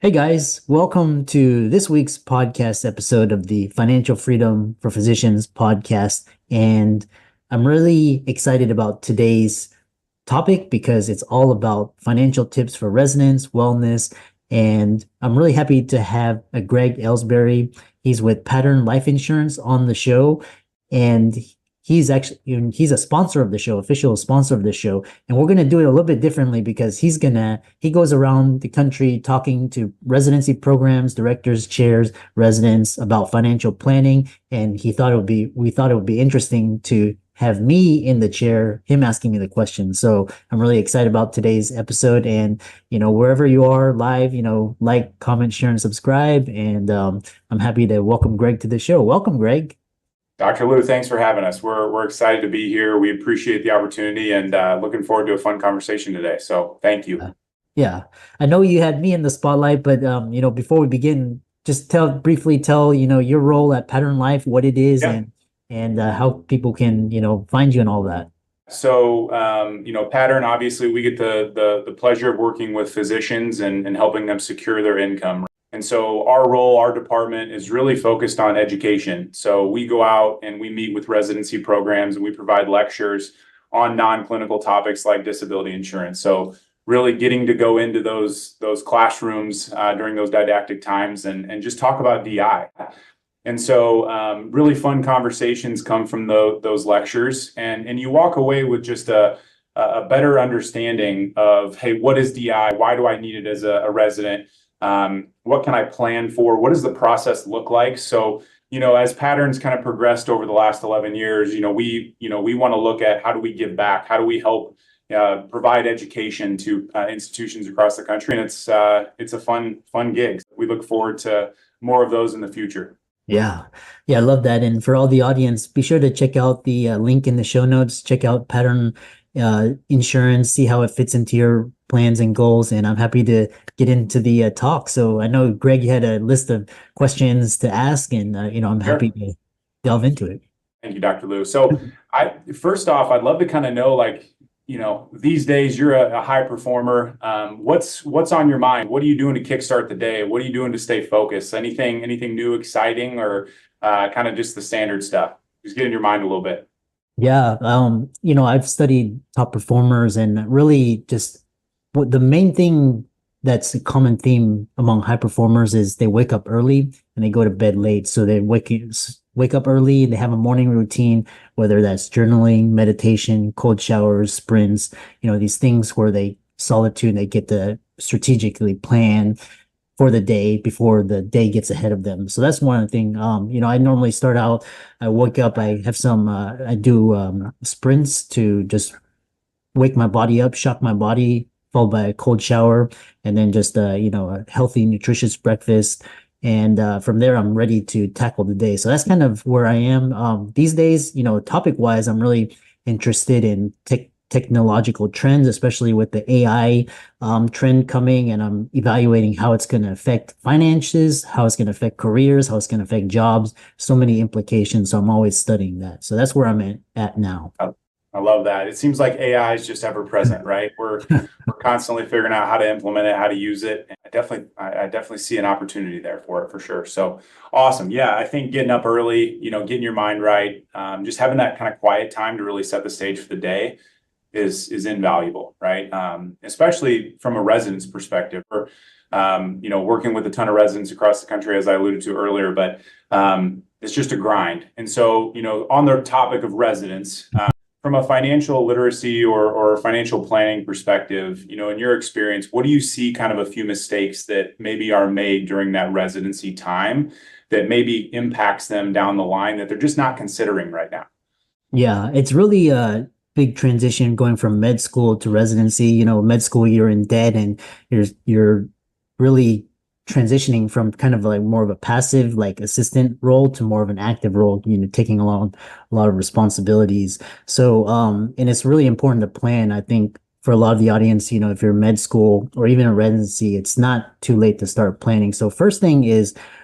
Hey guys, welcome to this week's podcast episode of the Financial Freedom for Physicians podcast. And I'm really excited about today's topic because it's all about financial tips for residents, wellness, and I'm really happy to have a Greg Elsberry. He's with Pattern Life Insurance on the show, and he's a sponsor of the show, official sponsor of the show, and we're gonna do it a little bit differently because he goes around the country talking to residency programs, directors, chairs, residents about financial planning, and we thought it would be interesting to have me in the chair, him asking me the questions. So I'm really excited about today's episode. And wherever you are live, like, comment, share, and subscribe. And I'm happy to welcome Greg to the show. Welcome, Greg. Dr. Lou, thanks for having us. We're excited to be here. We appreciate the opportunity and looking forward to a fun conversation today. So thank you. Yeah, I know you had me in the spotlight, but before we begin, just briefly tell your role at Pattern Life, what it is, Yeah. and how people can find you and all that. So, Pattern, obviously, we get the pleasure of working with physicians and helping them secure their income. And so our role, our department is really focused on education. So we go out and we meet with residency programs and we provide lectures on non-clinical topics like disability insurance. So really getting to go into those classrooms during those didactic times and just talk about DI. And so really fun conversations come from those lectures, and you walk away with just a better understanding of, hey, what is DI? Why do I need it as a resident? What can I plan for? What does the process look like? So, as Patterns kind of progressed over the last 11 years, we want to look at how do we give back? How do we help provide education to institutions across the country? And it's a fun gig. We look forward to more of those in the future. Yeah. Yeah, I love that. And for all the audience, be sure to check out the link in the show notes. Check out Pattern Insurance, see how it fits into your plans and goals. And I'm happy to get into the talk. So I know, Greg, you had a list of questions to ask, and I'm Sure. happy to delve into it. Thank you, Dr. Lou. So first off, I'd love to kind of know, these days you're a high performer. What's on your mind? What are you doing to kickstart the day? What are you doing to stay focused? Anything new, exciting, or kind of just the standard stuff? Just get in your mind a little bit. Yeah, I've studied top performers, and really just what the main thing that's a common theme among high performers is they wake up early and they go to bed late. So they wake up early, they have a morning routine, whether that's journaling, meditation, cold showers, sprints, these things where they solitude, they get to strategically plan for the day before the day gets ahead of them. So that's one thing. I normally start out, I wake up, I do sprints to just wake my body up, shock my body, followed by a cold shower, and then just a healthy, nutritious breakfast. And from there, I'm ready to tackle the day. So that's kind of where I am these days. Topic wise, I'm really interested in technological trends, especially with the AI trend coming, and I'm evaluating how it's going to affect finances, how it's going to affect careers, how it's going to affect jobs. So many implications. So I'm always studying that. So that's where I'm at now. I love that. It seems like AI is just ever present, right? We're constantly figuring out how to implement it, how to use it. And I definitely see an opportunity there for it for sure. So awesome. Yeah, I think getting up early, getting your mind right, just having that kind of quiet time to really set the stage for the day is invaluable, right? Especially from a resident's perspective. Or working with a ton of residents across the country, as I alluded to earlier, but it's just a grind. And so, on the topic of residents, from a financial literacy or financial planning perspective, in your experience, what do you see kind of a few mistakes that maybe are made during that residency time that maybe impacts them down the line that they're just not considering right now? Yeah, it's really a big transition going from med school to residency. Med school, you're in debt, and you're really transitioning from kind of like more of a passive, like, assistant role to more of an active role, taking along a lot of responsibilities. So and it's really important to plan. I think for a lot of the audience, if you're in med school or even a residency, it's not too late to start planning. So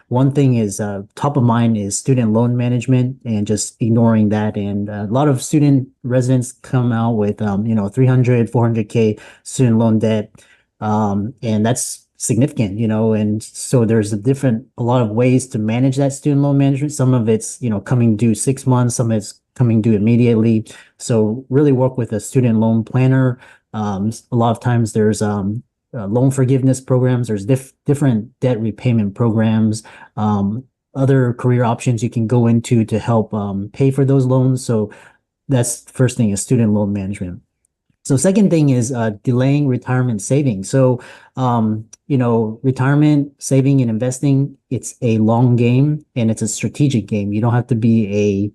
one thing is top of mind is student loan management, and just ignoring that. And a lot of student residents come out with 300, 400K student loan debt. And that's significant, and so there's a lot of ways to manage that student loan management. Some of it's, coming due 6 months, some of it's coming due immediately. So really work with a student loan planner. A lot of times there's loan forgiveness programs, there's different debt repayment programs, other career options you can go into to help pay for those loans. So that's the first thing is student loan management. So second thing is delaying retirement saving. So, retirement saving and investing, it's a long game and it's a strategic game. You don't have to be a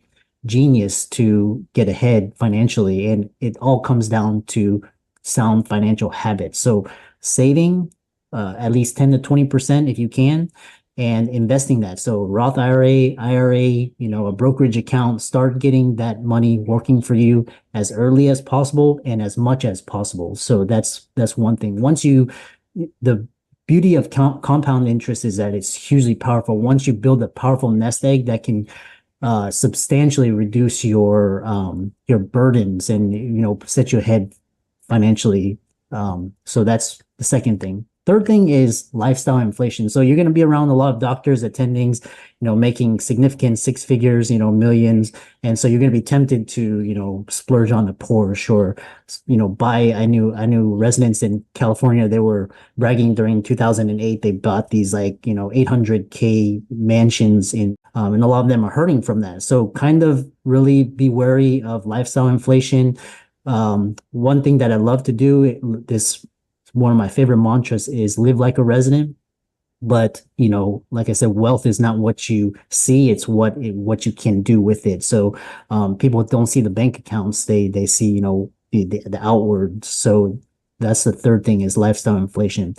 genius to get ahead financially. And it all comes down to sound financial habits. So saving at least 10 to 20% if you can, and investing that. So Roth IRA, a brokerage account, start getting that money working for you as early as possible and as much as possible. So that's one thing. The beauty of compound interest is that it's hugely powerful. Once you build a powerful nest egg that can substantially reduce your burdens and, set you ahead financially. So that's the second thing. Third thing is lifestyle inflation. So you're going to be around a lot of doctors, attendings, making significant six figures, millions. And so you're going to be tempted to, splurge on a Porsche or, buy. I knew residents in California, they were bragging during 2008, they bought these 800K mansions and a lot of them are hurting from that. So kind of really be wary of lifestyle inflation. One thing that I love to do, one of my favorite mantras is live like a resident. But, like I said, wealth is not what you see, it's what you can do with it. So people don't see the bank accounts, they see, the outward. So that's the third thing is lifestyle inflation.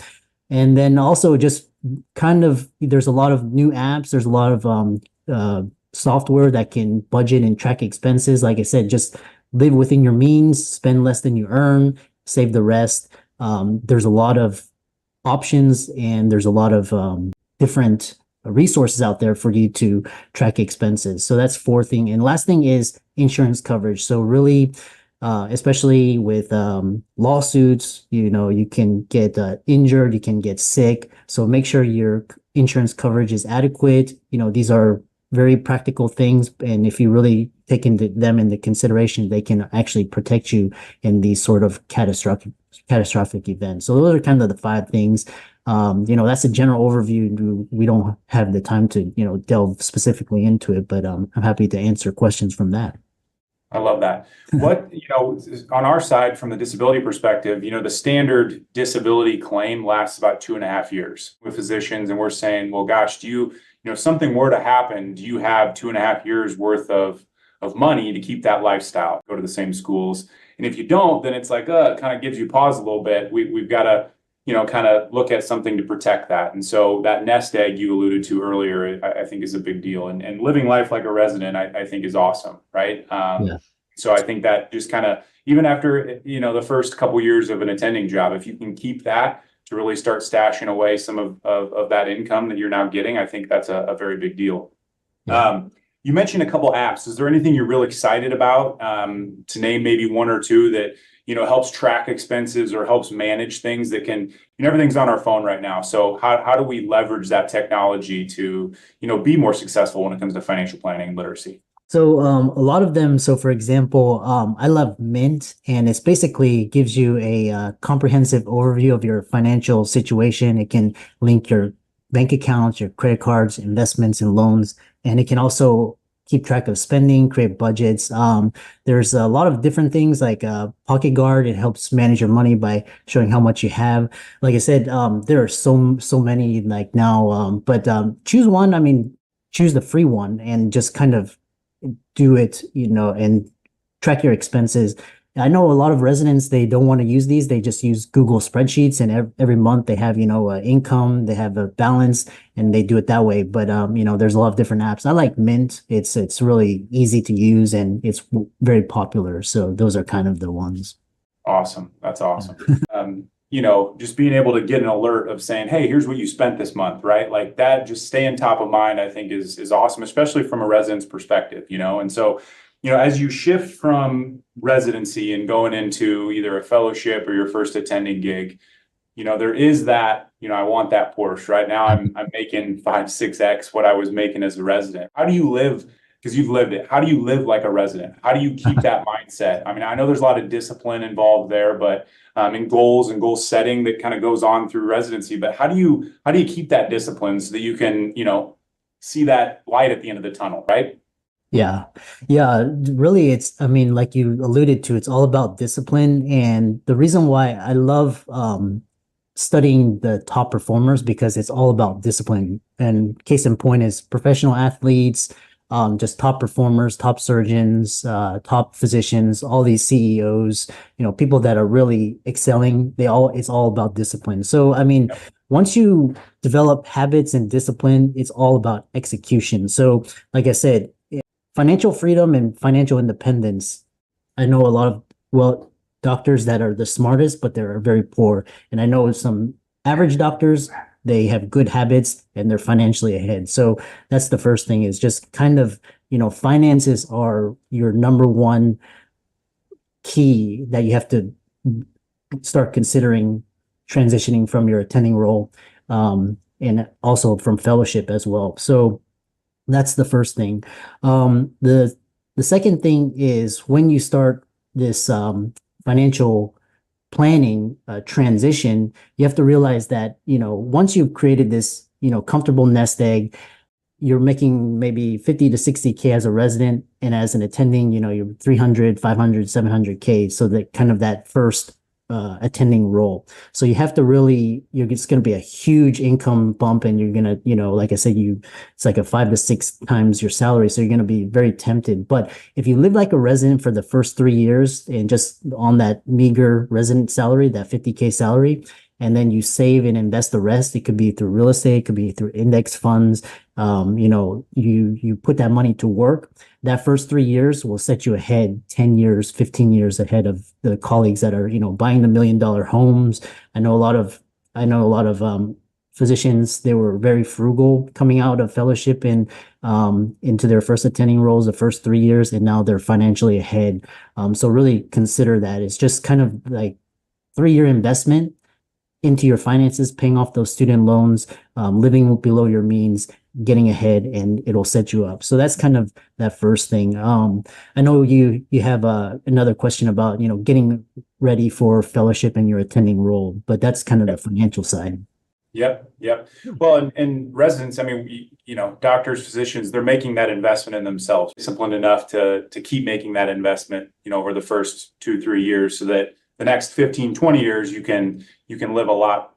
And then also just kind of, there's a lot of new apps, there's a lot of software that can budget and track expenses. Like I said, just live within your means, spend less than you earn, save the rest. There's a lot of options and there's a lot of different resources out there for you to track expenses. So that's fourth thing. And last thing is insurance coverage. So really, especially with lawsuits, you can get injured, you can get sick. So make sure your insurance coverage is adequate. These are very practical things. And if you really take them into consideration, they can actually protect you in these sort of catastrophic events. So those are kind of the five things. That's a general overview. We don't have the time to, delve specifically into it, but I'm happy to answer questions from that. I love that. What, on our side, from the disability perspective, the standard disability claim lasts about 2.5 years with physicians. And we're saying, well, gosh, do you, if something were to happen, do you have 2.5 years worth of money to keep that lifestyle, go to the same schools? And if you don't, then it's like, it kind of gives you pause a little bit. We've got to, kind of look at something to protect that. And so that nest egg you alluded to earlier, I think is a big deal. And living life like a resident, I think is awesome, right? Yeah. So I think that just kind of, even after, the first couple years of an attending job, if you can keep that to really start stashing away some of that income that you're now getting, I think that's a very big deal. Yeah. You mentioned a couple apps. Is there anything you're really excited about to name maybe one or two that, helps track expenses or helps manage things that can, everything's on our phone right now. So how do we leverage that technology to, be more successful when it comes to financial planning and literacy? So a lot of them. So for example, I love Mint, and it's basically gives you a comprehensive overview of your financial situation. It can link your bank accounts, your credit cards, investments, and loans. And it can also keep track of spending, create budgets. There's a lot of different things like Pocket Guard. It helps manage your money by showing how much you have. Like I said, there are so many like now, but choose one. I mean, choose the free one and just kind of do it, and track your expenses. I know a lot of residents, they don't want to use these. They just use Google spreadsheets, and every month they have, income, they have a balance, and they do it that way. But, there's a lot of different apps. I like Mint. It's really easy to use and it's very popular. So those are kind of the ones. Awesome. That's awesome. Just being able to get an alert of saying, hey, here's what you spent this month, right? Like that, just staying top of mind, I think is awesome, especially from a resident's perspective, and so, as you shift from residency and going into either a fellowship or your first attending gig, there is that, I want that Porsche. Right now I'm making 5-6x what I was making as a resident. How do you live? Because you've lived it. How do you live like a resident? How do you keep that mindset? I mean, I know there's a lot of discipline involved there, but in goals and goal setting that kind of goes on through residency. But how do you keep that discipline so that you can, see that light at the end of the tunnel, right? Yeah. Yeah. Really, I mean, like you alluded to, it's all about discipline. And the reason why I love studying the top performers, because it's all about discipline. And case in point is professional athletes, just top performers, top surgeons, top physicians, all these CEOs, people that are really excelling, it's all about discipline. So, I mean, once you develop habits and discipline, it's all about execution. So, like I said, financial freedom and financial independence. I know a lot of, doctors that are the smartest, but they're very poor. And I know some average doctors, they have good habits and they're financially ahead. So that's the first thing, is just kind of, finances are your number one key that you have to start considering transitioning from your attending role, and also from fellowship as well. So that's the first thing. The second thing is, when you start this financial planning transition, you have to realize that, once you've created this, comfortable nest egg, you're making maybe 50 to 60K as a resident, and as an attending, you're 300, 500, 700K. So that kind of that first attending role. So you have to really, it's going to be a huge income bump, and you're going to, like I said, it's like a 5 to 6 times your salary. So you're going to be very tempted. But if you live like a resident for the first 3 years and just on that meager resident salary, that 50K salary, and then you save and invest the rest, it could be through real estate, it could be through index funds. You put that money to work. That first 3 years will set you ahead 10 years, 15 years ahead of the colleagues that are, buying the $1 million homes. I know a lot of physicians, they were very frugal coming out of fellowship and into their first attending roles the first 3 years, and now they're financially ahead. So really consider that. It's just kind of like 3-year investment into your finances, paying off those student loans, living below your means, getting ahead, and it'll set you up. So that's kind of that first thing. I know you have another question about, getting ready for fellowship and your attending role, but that's kind of the financial side. Yep. Well, and residents, I mean, doctors, physicians, they're making that investment in themselves, disciplined enough to keep making that investment, over the first 2-3 years, so that the next 15-20 years you can live a lot,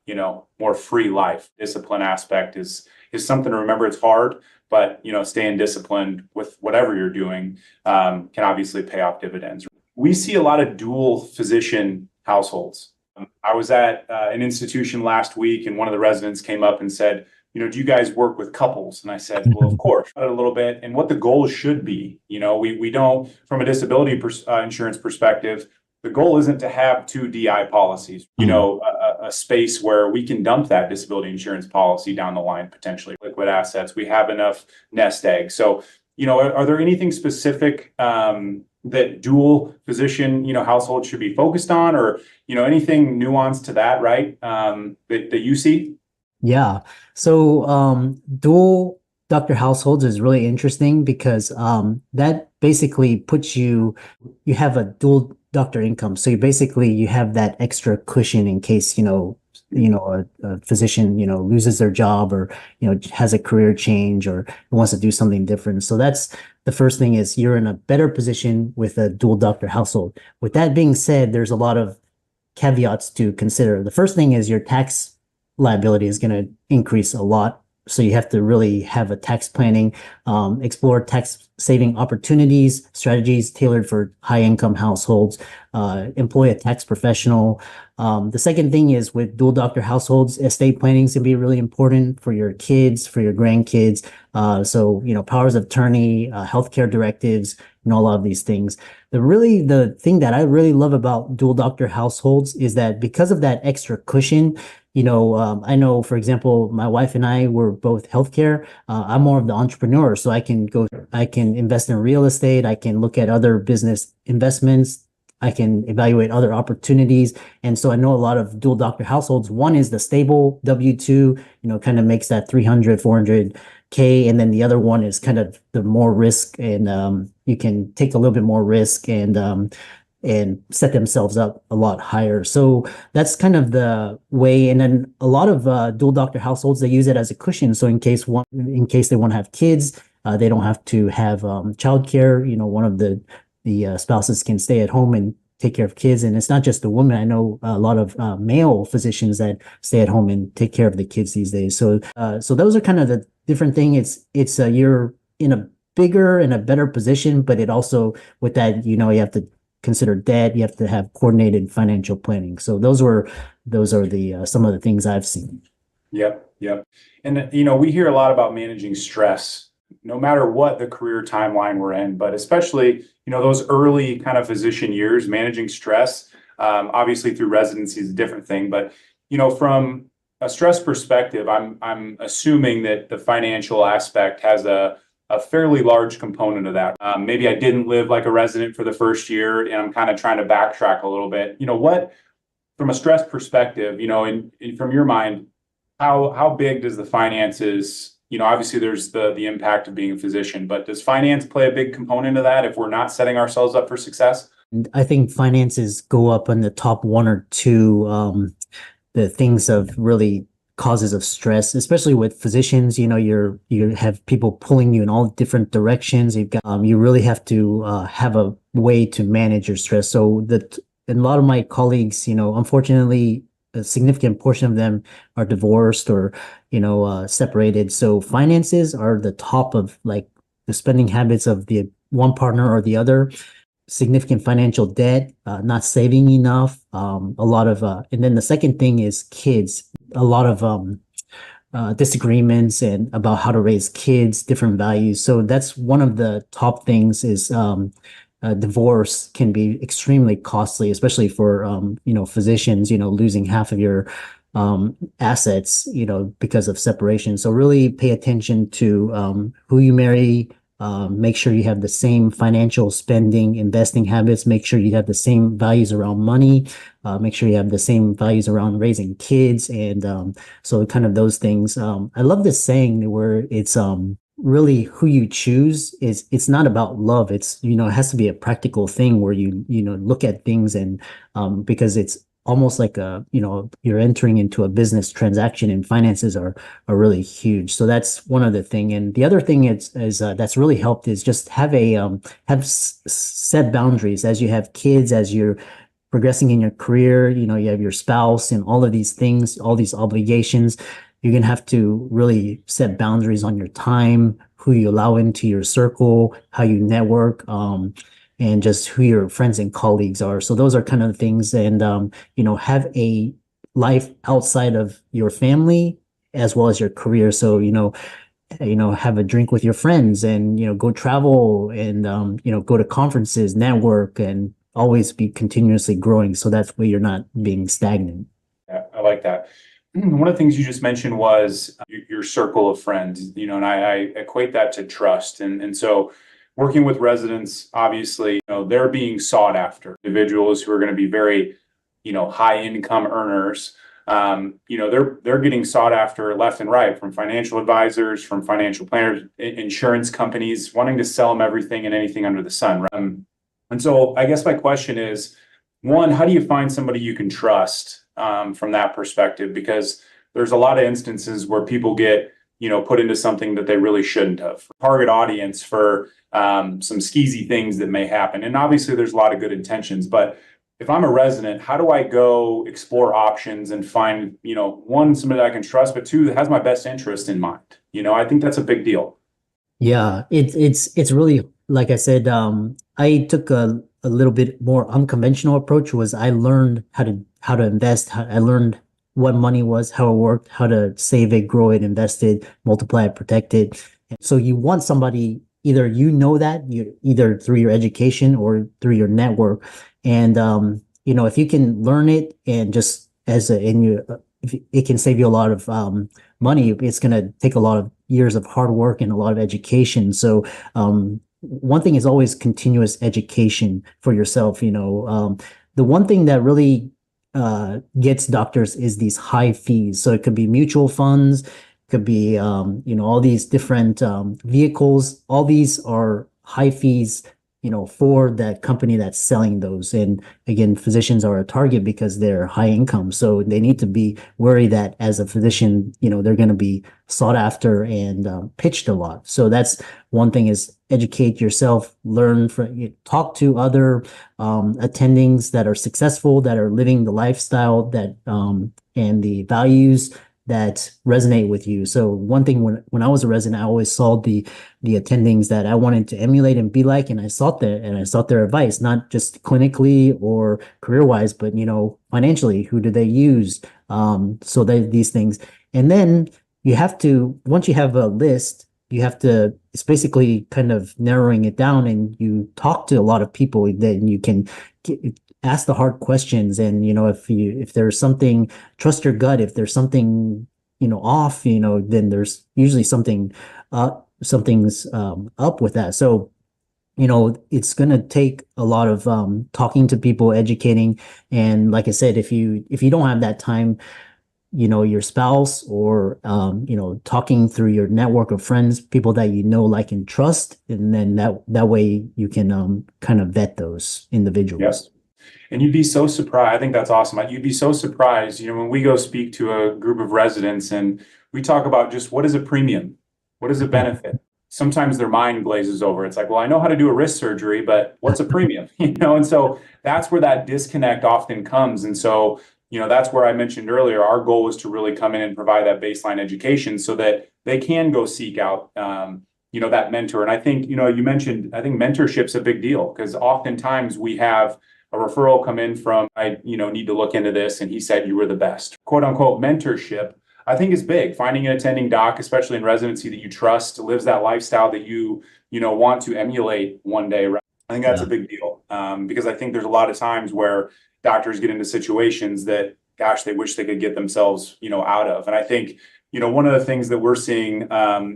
more free life. Discipline aspect is something to remember. It's hard, but staying disciplined with whatever you're doing can obviously pay off dividends. We see a lot of dual physician households. I was at an institution last week, and one of the residents came up and said, do you guys work with couples? And I said, well, of course, a little bit, and what the goals should be. We don't, from a disability insurance perspective, the goal isn't to have 2 DI policies, a space where we can dump that disability insurance policy down the line, potentially liquid assets. We have enough nest eggs. So, are there anything specific that dual physician, households should be focused on, or, anything nuanced to that, right? That you see? Yeah. So dual doctor households is really interesting, because that basically puts you have a dual doctor income. So you have that extra cushion in case, a physician, loses their job, or, has a career change, or wants to do something different. So that's the first thing, is you're in a better position with a dual doctor household. With that being said, there's a lot of caveats to consider. The first thing is your tax liability is going to increase a lot. So you have to really have a tax planning, explore tax saving opportunities, strategies tailored for high income households, employ a tax professional. The second thing is, with dual doctor households, estate planning is going to be really important for your kids, for your grandkids. So, powers of attorney, healthcare directives, a lot of these things. The thing that I really love about dual doctor households is that, because of that extra cushion, I know, for example, my wife and I were both healthcare. I'm more of the entrepreneur, so I can invest in real estate. I can look at other business investments. I can evaluate other opportunities. And so I know a lot of dual doctor households. One is the stable W-2, kind of makes that 300, 400K. And then the other one is kind of the more risk, and you can take a little bit more risk and set themselves up a lot higher. So that's kind of the way. And then a lot of dual doctor households, they use it as a cushion. So in case they want to have kids, they don't have to have childcare. One of the spouses can stay at home and take care of kids. And it's not just the women. I know a lot of male physicians that stay at home and take care of the kids these days. So those are kind of the different thing. It's you're in a bigger and a better position, but it also, with that, you have to consider debt. You have to have coordinated financial planning. So those are the some of the things I've seen. Yep. And we hear a lot about managing stress, no matter what the career timeline we're in, but especially those early kind of physician years, managing stress. Obviously, through residency is a different thing, but from a stress perspective, I'm assuming that the financial aspect has a fairly large component of that. Maybe I didn't live like a resident for the first year, and I'm kind of trying to backtrack a little bit. What, from a stress perspective, from your mind, how big does the finances, obviously there's the impact of being a physician, but does finance play a big component of that if we're not setting ourselves up for success? I think finances go up in the top one or two, the things of really causes of stress, especially with physicians. You have people pulling you in all different directions. You really have to have a way to manage your stress. So that a lot of my colleagues, unfortunately, a significant portion of them are divorced or separated. So finances are the top of like the spending habits of the one partner or the other. Significant financial debt, not saving enough, a lot of, and then the second thing is kids. A lot of disagreements and about how to raise kids, different values. So that's one of the top things is divorce can be extremely costly, especially for physicians, losing half of your assets, because of separation. So really pay attention to who you marry. Make sure you have the same financial spending, investing habits. Make sure you have the same values around money. Make sure you have the same values around raising kids. And so kind of those things. I love this saying where it's really who you choose it's not about love. It's, it has to be a practical thing where you look at things and because it's almost like you're entering into a business transaction, and finances are really huge. So that's one other thing. And the other thing is that's really helped is just have set boundaries as you have kids, as you're progressing in your career. You have your spouse and all of these things, all these obligations. You're going to have to really set boundaries on your time, who you allow into your circle, how you network, and just who your friends and colleagues are. So those are kind of things. And, have a life outside of your family as well as your career. So, have a drink with your friends and, go travel and, go to conferences, network, and always be continuously growing. So that's where you're not being stagnant. Yeah, I like that. One of the things you just mentioned was your circle of friends, and I equate that to trust. And so working with residents, obviously, they're being sought after. Individuals who are going to be very, high income earners, they're getting sought after left and right from financial advisors, from financial planners, insurance companies, wanting to sell them everything and anything under the sun. Right? And so I guess my question is, one, how do you find somebody you can trust from that perspective? Because there's a lot of instances where people get, put into something that they really shouldn't have. Target audience for some skeezy things that may happen. And obviously there's a lot of good intentions, but if I'm a resident, how do I go explore options and find, one, somebody that I can trust, but two, that has my best interest in mind? I think that's a big deal. Yeah, it's really, like I said, I took a little bit more unconventional approach. Was I learned how to invest. I learned what money was, how it worked, how to save it, grow it, invest it, multiply it, protect it. And so you want somebody, either that you either through your education or through your network. And if you can learn it and just if it can save you a lot of money, it's going to take a lot of years of hard work and a lot of education. So one thing is always continuous education for yourself. The one thing that really gets doctors is these high fees. So it could be mutual funds, could be all these different vehicles. All these are high fees, for that company that's selling those. And again, physicians are a target because they're high income. So they need to be worried that as a physician, they're going to be sought after and pitched a lot. So that's one thing, is educate yourself, learn from, talk to other attendings that are successful, that are living the lifestyle that and the values that resonate with you. So one thing, when I was a resident, I always saw the attendings that I wanted to emulate and be like, and I sought their advice, not just clinically or career wise, but financially, who do they use? So that these things. And then you have to, once you have a list, it's basically kind of narrowing it down, and you talk to a lot of people that you can ask the hard questions. And if there's something, trust your gut. If there's something off, then there's usually something's up with that. So it's going to take a lot of talking to people, educating. And like I said, if you don't have that time, your spouse, or talking through your network of friends, people that like and trust, and then that way you can kind of vet those individuals. Yes. And you'd be so surprised. I think that's awesome. You'd be so surprised, when we go speak to a group of residents and we talk about just what is a premium? What is a benefit? Sometimes their mind glazes over. It's like, well, I know how to do a wrist surgery, but what's a premium? And so that's where that disconnect often comes. And so, that's where I mentioned earlier, our goal is to really come in and provide that baseline education so that they can go seek out, that mentor. And I think, you mentioned, I think mentorship's a big deal, because oftentimes we have a referral come in from, I need to look into this, and he said you were the best. Quote unquote mentorship, I think, is big. Finding an attending doc, especially in residency, that you trust, lives that lifestyle that you want to emulate one day. Right? I think that's a big deal, because I think there's a lot of times where doctors get into situations that, gosh, they wish they could get themselves out of. And I think one of the things that we're seeing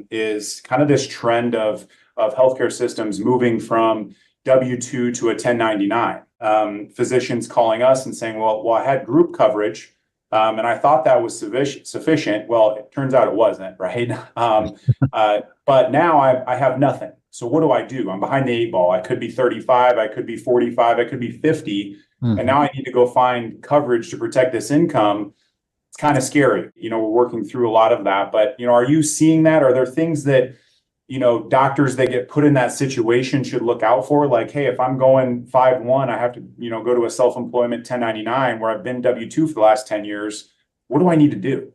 is kind of this trend of healthcare systems moving from W-2 to a 1099. Physicians calling us and saying, well, I had group coverage, and I thought that was sufficient. Well, it turns out it wasn't, right? But now I have nothing. So what do? I'm behind the 8 ball. I could be 35, I could be 45, I could be 50. And now I need to go find coverage to protect this income. It's kind of scary. We're working through a lot of that. But, are you seeing that? Are there things that, doctors that get put in that situation should look out for? Like, hey, if I'm going 5-1, I have to, go to a self-employment 1099 where I've been W-2 for the last 10 years. What do I need to do?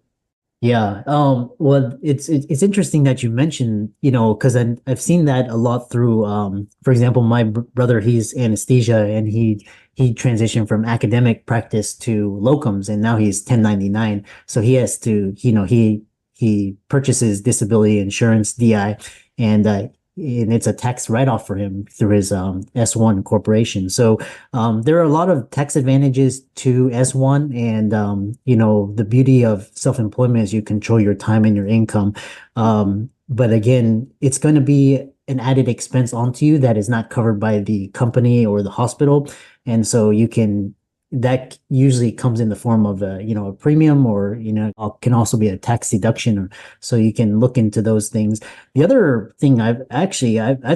Yeah. Well, it's interesting that you mentioned, because I've seen that a lot through, for example, my brother, he's anesthesia, and he transitioned from academic practice to locums, and now he's 1099. So he has to, he purchases disability insurance, DI, and it's a tax write-off for him through his S1 corporation. So there are a lot of tax advantages to S1, and the beauty of self-employment is you control your time and your income. But again, it's going to be an added expense onto you that is not covered by the company or the hospital, and so that usually comes in the form of a premium, or can also be a tax deduction, or so you can look into those things. The other thing I've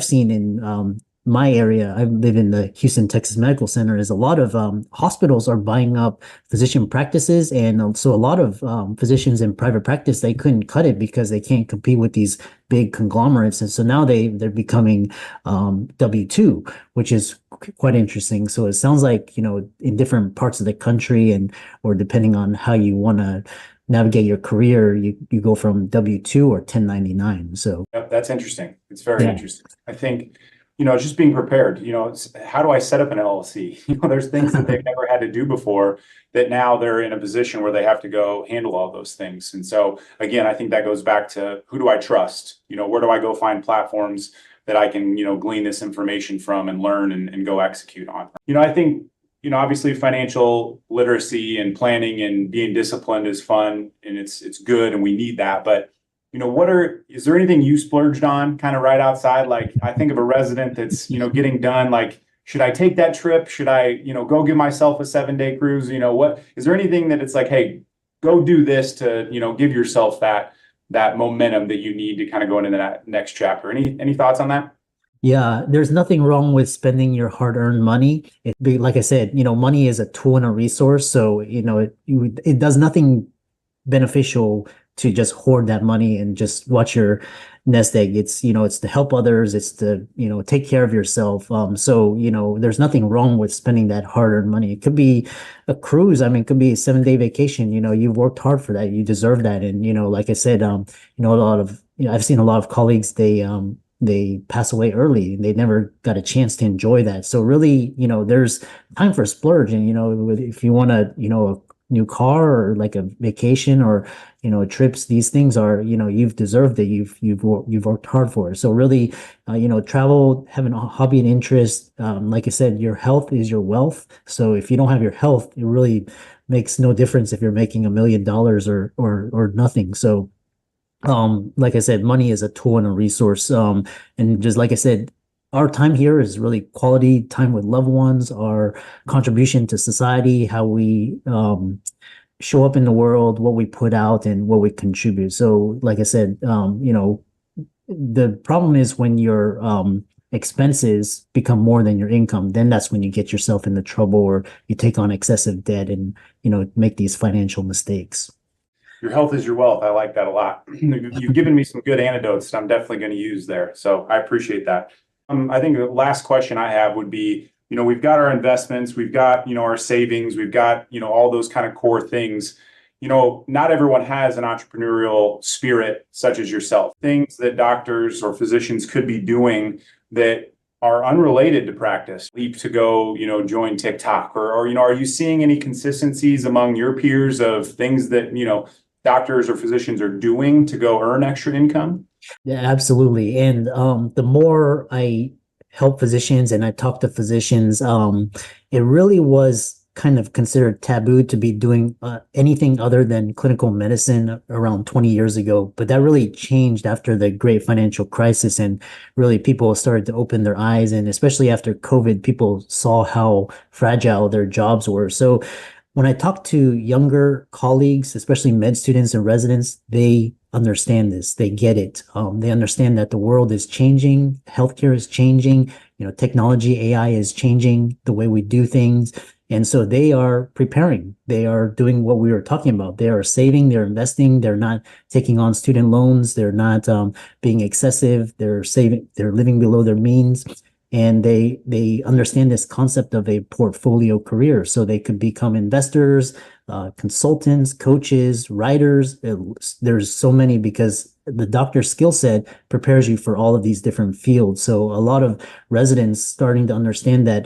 seen in my area, I live in the Houston, Texas Medical Center, is a lot of hospitals are buying up physician practices, and so a lot of physicians in private practice, they couldn't cut it because they can't compete with these big conglomerates, and so now they're becoming W-2, which is quite interesting. So it sounds like in different parts of the country, or depending on how you want to navigate your career, you go from W-2 or 1099. So Yep, that's interesting. It's very interesting. I think just being prepared. How do I set up an LLC? There's things that they've never had to do before that now they're in a position where they have to go handle all those things. And so again, I think that goes back to, who do I trust? Where do I go find platforms that I can glean this information from and learn and go execute on? I think obviously financial literacy and planning and being disciplined is fun, and it's good, and we need that. But is there anything you splurged on kind of right outside? Like I think of a resident that's, getting done, like, should I take that trip? Should I, go give myself a 7-day cruise? What, is there anything that it's like, hey, go do this to, give yourself that momentum that you need to kind of go into that next chapter? Any thoughts on that? Yeah, there's nothing wrong with spending your hard-earned money. Like I said, money is a tool and a resource. So, it does nothing beneficial to just hoard that money and just watch your nest egg. It's to help others. It's to, take care of yourself. So, there's nothing wrong with spending that hard-earned money. It could be a cruise. I mean, it could be a 7-day vacation. You've worked hard for that. You deserve that. And, like I said, a lot of, I've seen a lot of colleagues, they pass away early and they never got a chance to enjoy that. So really, there's time for splurge. And, if you want a new car or like a vacation or, trips, these things are, you've deserved it. You've worked hard for it. So really, travel, having a hobby and interest, like I said, your health is your wealth. So if you don't have your health, it really makes no difference if you're making $1 million or nothing. So like I said, money is a tool and a resource. And just like I said, our time here is really quality time with loved ones, our contribution to society, how we show up in the world, what we put out and what we contribute. So like I said, the problem is when your expenses become more than your income, then that's when you get yourself into trouble or you take on excessive debt and, make these financial mistakes. Your health is your wealth. I like that a lot. You've given me some good anecdotes that I'm definitely going to use there. So I appreciate that. I think the last question I have would be, we've got our investments, we've got, our savings, we've got, all those kind of core things. Not everyone has an entrepreneurial spirit such as yourself. Things that doctors or physicians could be doing that are unrelated to practice. Leap to go, join TikTok or, are you seeing any consistencies among your peers of things that, doctors or physicians are doing to go earn extra income? Yeah, absolutely. And the more I help physicians and I talk to physicians, it really was kind of considered taboo to be doing anything other than clinical medicine around 20 years ago. But that really changed after the great financial crisis. And really people started to open their eyes. And especially after COVID, people saw how fragile their jobs were. So when I talk to younger colleagues, especially med students and residents, they understand this. They get it. They understand that the world is changing. Healthcare is changing. Technology, AI is changing the way we do things. And so they are preparing. They are doing what we were talking about. They are saving, they're investing, they're not taking on student loans, they're not being excessive, they're saving, they're living below their means. And they understand this concept of a portfolio career. So they could become investors, consultants, coaches, writers. There's so many because the doctor's skill set prepares you for all of these different fields. So a lot of residents starting to understand that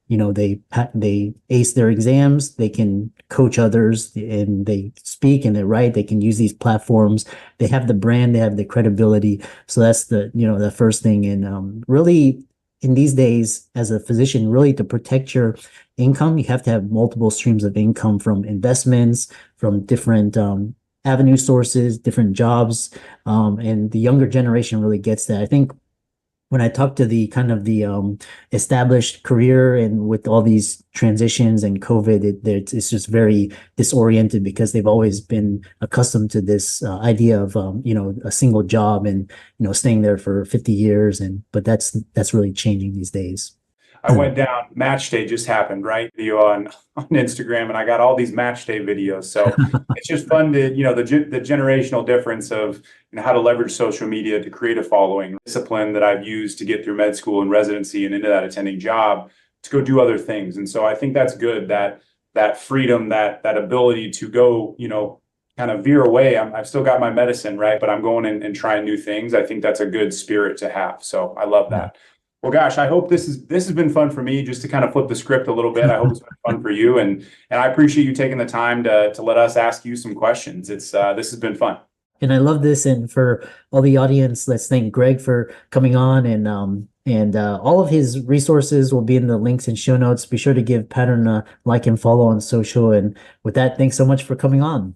they ace their exams, they can coach others, and they speak and they write, they can use these platforms, they have the brand, they have the credibility. So that's the first thing. And really in these days, as a physician, really to protect your income, you have to have multiple streams of income from investments, from different avenue sources, different jobs. And the younger generation really gets that. I think when I talk to the kind of the established career and with all these transitions and COVID, it's just very disoriented because they've always been accustomed to this idea of a single job and staying there for 50 years, but that's really changing these days. I went down, match day just happened, right? Video on Instagram, and I got all these match day videos. So it's just fun to, the generational difference of how to leverage social media to create a following, discipline that I've used to get through med school and residency and into that attending job to go do other things. And so I think that's good, that freedom, that ability to go, kind of veer away. I've still got my medicine, right? But I'm going and trying new things. I think that's a good spirit to have. So I love that. Well, gosh, I hope this has been fun for me just to kind of flip the script a little bit. I hope it's been fun for you, and I appreciate you taking the time to let us ask you some questions. This has been fun. And I love this, and for all the audience, let's thank Greg for coming on, and all of his resources will be in the links and show notes. Be sure to give Pattern a like and follow on social. And with that, thanks so much for coming on.